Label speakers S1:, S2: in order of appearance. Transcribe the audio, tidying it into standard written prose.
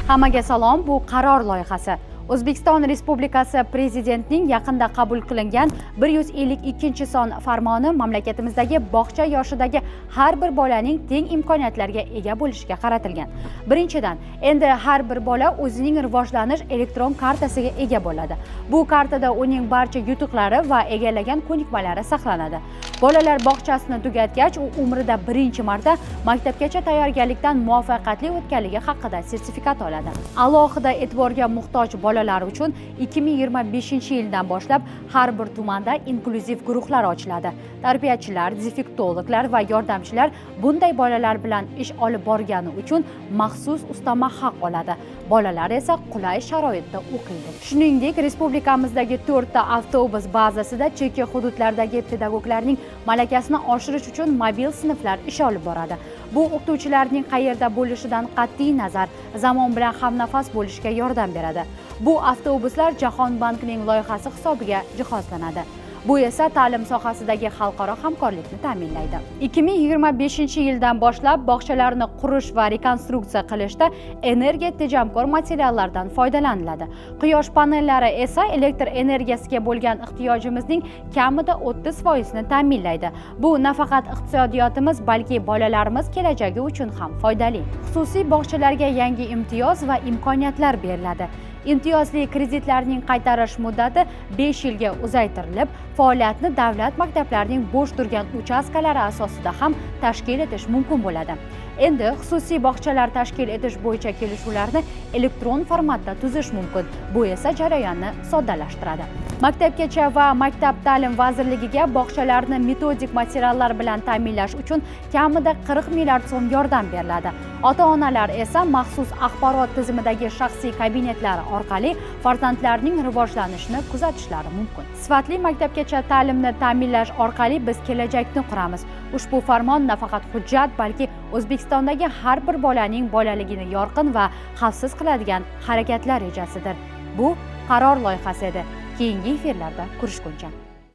S1: Hammaga salom, bu qaror loyihasi. O'zbekiston Respublikasi Prezidentining yaqinda qabul qilingan 152-son farmoni mamlakatimizdagi bog'cha yoshidagi har bir bolaning teng imkoniyatlarga ega bo'lishiga qaratilgan. Birinchidan, endi har bir bola o'zining rivojlanish elektron kartasiga ega bo'ladi. Bu kartada uning barcha yutuqlari va egallagan ko'nikmalari saqlanadi. Bolalar bog'chasini tugatgach, u umrida birinchi marta maktabgacha tayyorgarlikdan muvaffaqiyatli o'tganligi haqida sertifikat oladi. Alohida e'tiborga muhtoj bolalar uchun 2025-yildan boshlab har bir tumanda inklyuziv guruhlar ochiladi. Tarbiyachilar, dezinfektologlar va yordamchilar bunday bolalar bilan ish olib borgani uchun maxsus ustama haq oladi. Bolalar esa qulay sharoitda o'qiydi. Shuningdek, respublikamizdagi 4 ta avtobus bazasida chekka hududlardagi pedagoglarning malakasini oshirish uchun mobil sinflar ish olib boradi. Bu o'qituvchilarning qayerda bo'lishidan qat'iy nazar, zamon bilan hamnafas bo'lishga yordam beradi. Bu avtobuslar Jahon bankining loyihasi hisobiga jihozlanadi. Bu esa ta'lim sohasidagi xalqaro hamkorlikni ta'minlaydi. 2025-yildan boshlab bog'chalarni qurish va rekonstruksiya qilishda energiya tejamkor materiallardan foydalaniladi. Quyosh panellari esa elektr energiyasiga bo'lgan ehtiyojimizning kamida 30% ta'minlaydi. Bu nafaqat iqtisodiyotimiz, balki bolalarimiz kelajagi uchun ham foydali. Xususiy bog'chalarga yangi imtiyoz va imkoniyatlar beriladi. Imtiyozli kreditlarning qaytarish muddati 5 yilga uzaytirilib, faoliyatni davlat maktablarining bo'sh turgan uchastkalari asosida ham tashkil etish mumkin bo'ladi. Endi xususiy bog'chalar tashkil etish bo'yicha kelishuvlarni elektron formatda tuzish mumkin. Bu esa jarayonni soddalashtiradi. Maktabgacha va maktab ta'lim vazirligiga bog'chalarni metodik materiallar bilan ta'minlash uchun kamida 40 milliard so'm yordam beriladi. Ota-onalar esa maxsus axborot tizimidagi shaxsiy kabinetlar orqali farzandlarining rivojlanishini kuzatishlari mumkin. Sifatli maktabgacha ta'limni ta'minlash orqali biz kelajakni quramiz. Ushbu farmon nafaqat hujjat, balki O'zbekistondagi har bir bolaning bolaligini yorqin va xavfsiz qiladigan harakatlar rejasidir. Bu qaror loyihasi edi. Keyingi efirlarda ko'rishguncha.